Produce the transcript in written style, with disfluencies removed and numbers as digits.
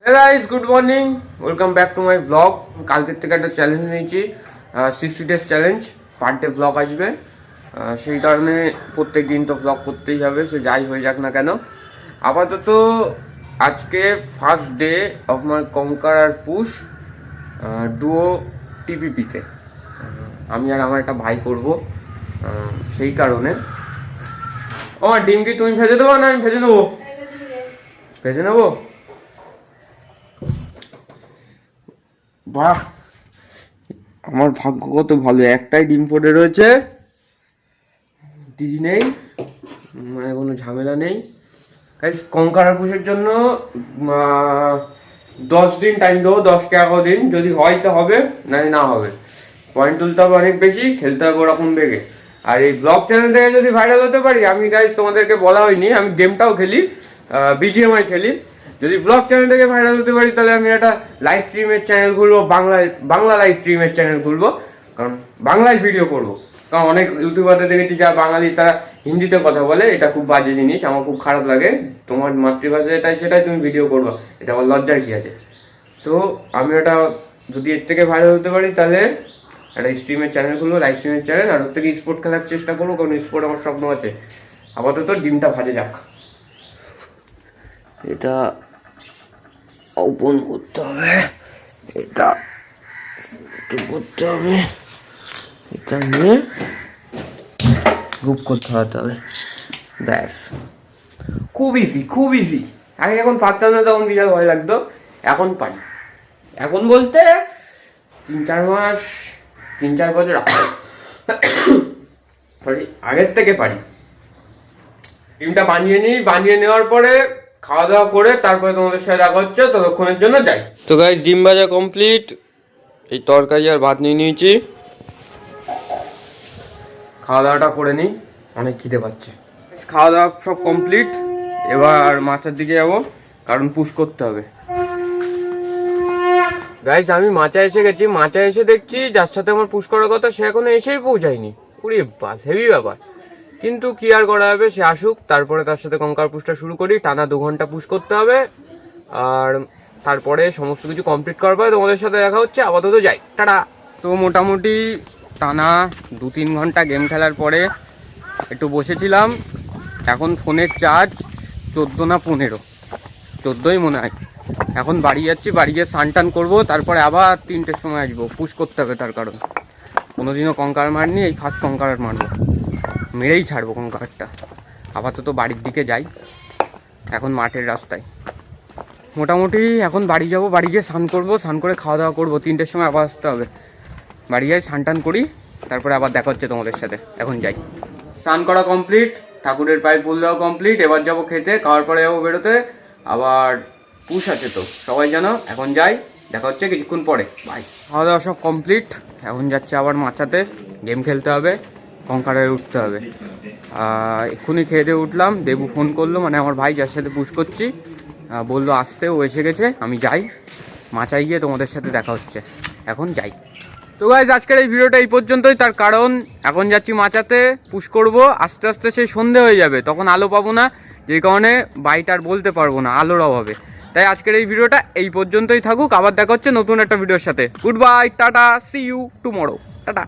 Hey guys, good morning. Welcome back to my vlog. কালকের থেকে একটা চ্যালেঞ্জ নিয়েছি 60 days challenge, per day vlog আসবে। সেই কারণে প্রত্যেক দিন তো ভ্লগ করতেই হবে, সে যাই হয়ে যাক না কেন। আপাতত আজকে first day of my conqueror আর পুশ ডুও টিপিপিতে আমি আর আমার একটা ভাই করব। সেই কারণে ও ডিম কি তুমি ভেজে দেবো না আমি ভেজে নেবো? ভেজে নেবো। বাহ, আমার ভাগ্য কত ভালো, একটাই ডিম পড়ে রয়েছে, দিদি নেই, মানে কোনো ঝামেলা নেই। কঙ্কার পুষের জন্য 10 দিন টাইম দেবো, 10-11 দিন, যদি হয় তো হবে, না হবে। পয়েন্ট তুলতে হবে অনেক বেশি, খেলতে হবে ওরকম বেগে। আর এই ব্লগ চ্যানেল থেকে যদি ভাইরাল হতে পারি, আমি গাইজ তোমাদেরকে বলা হয়নি, আমি গেমটাও খেলি, বিজিএমআই খেলি। যদি ব্লগ চ্যানেল থেকে ভাইরাল হতে পারি তাহলে আমি একটা লাইভ স্ট্রিমের চ্যানেল খুলবো, বাংলা লাইভ স্ট্রিমের চ্যানেল খুলবো, কারণ বাংলায় ভিডিও করবো। কারণ অনেক ইউটিউবারদের দেখেছি যা বাঙালি তারা হিন্দিতে কথা বলে, এটা খুব বাজে জিনিস, আমার খুব খারাপ লাগে। তোমার মাতৃভাষা এটাই, সেটাই তুমি ভিডিও করবো, এটা আবার লজ্জার কি আছে? তো আমি এটা যদি এর থেকে ভাইরাল হতে পারি তাহলে একটা স্ট্রিমের চ্যানেল খুলবো, লাইভ স্ট্রিমের চ্যানেল, আর ওর থেকে স্পোর্ট খেলার চেষ্টা করবো, কারণ স্পোর্ট আমার স্বপ্ন আছে। আপাতত ডিমটা ভাজে যাক, এটা ওপেন করতে হবে, এটা করতে হবে, এটা নিয়ে গ্রুপ করতে হবে, ব্যাস। খুব ইজি, খুব ইজি। আগে যখন পারতাম না তখন বিশাল ভয় লাগতো, এখন পারি। এখন বলতে 3-4 মাস, 3-4 বছর সরি, আগের থেকে পারি। ডিমটা বানিয়ে নিই, বানিয়ে নেওয়ার পরে খাওয়া দাওয়া করে তারপরে তোমাদের সাথে দেখা হচ্ছে, ততক্ষণের জন্য যাই। তো গাইস, ডিম ভাজা কমপ্লিট, এই তরকারি আর ভাত নিয়ে নিয়েছি, খাওয়া দাওয়াটা করে নিই, অনেক খিদে পাচ্ছে। খাওয়া দাওয়া সব কমপ্লিট, এবার মাচার দিকে যাবো, কারণ পুশ করতে হবে। গাইস, আমি মাচা এসে গেছি, মাচা এসে দেখছি যার সাথে আমার পুশ করার কথা সে এখনো এসেই পৌঁছায়নি। উরে বাস, হেভি ব্যাপার। কিন্তু কি আর করা হবে, সে আসুক, তারপরে তার সাথে কঙ্কার পুশটা শুরু করি। টানা 2 ঘন্টা পুশ করতে হবে, আর তারপরে সমস্ত কিছু কমপ্লিট করার পরে তোমাদের সাথে দেখা হচ্ছে। আপাতত যাই, টাটা। তো মোটামুটি টানা 2-3 ঘন্টা গেম খেলার পরে একটু বসেছিলাম। এখন ফোনের চার্জ 14 না 15, 14ই মনে হয়। এখন বাড়ি যাচ্ছি, বাড়ি গিয়ে স্নান টান করবো, তারপরে আবার 3টের সময় আসবো, পুশ করতে হবে। তার কারণ কোনোদিনও কঙ্কার মারনি, এই ফার্স্ট কঙ্কার মারবো, মেরেই ছাড়বো কঙ্কারটা। আপাতত বাড়ির দিকে যাই, এখন মাঠের রাস্তায়। মোটামুটি এখন বাড়ি যাব, বাড়ি গিয়ে স্নান করবো, স্নান করে খাওয়া দাওয়া করবো, 3টের সময় আবার আসতে হবে। বাড়ি যাই, স্নান টান করি, তারপরে আবার দেখা হচ্ছে তোমাদের সাথে। এখন যাই, স্নান করা কমপ্লিট, ঠাকুরের পায়ে ফুল দেওয়া কমপ্লিট, এবার যাবো খেতে, খাওয়ার পরে যাবো বেরোতে, আবার পুশ আছে তো সবাই জানো। এখন যাই, দেখা হচ্ছে কিছুক্ষণ পরে, বাই। খাওয়া দাওয়া সব কমপ্লিট, এখন যাচ্ছে আবার মাচাতে, গেম খেলতে হবে, কঙ্কারে উঠতে হবে। এক্ষুনি খেয়ে দিয়ে উঠলাম, দেবু ফোন করলো, মানে আমার ভাই যার সাথে পুশ করছি, বললো আসতে, ও এসে গেছে। আমি যাই, মাচায় গিয়ে তোমাদের সাথে দেখা হচ্ছে। এখন যাই। তো গাইজ, আজকের এই ভিডিওটা এই পর্যন্তই। তার কারণ এখন যাচ্ছি মাচাতে, পুশ করব, আস্তে আস্তে সেই সন্ধে হয়ে যাবে, তখন আলো পাবো না, যেই কারণে বাইটা আর বলতে পারবো না, আলোর অভাবে। তাই আজকের এই ভিডিওটা এই পর্যন্তই থাকুক, আবার দেখা হচ্ছে নতুন একটা ভিডিওর সাথে। Good bye, tata, see you tomorrow, tata.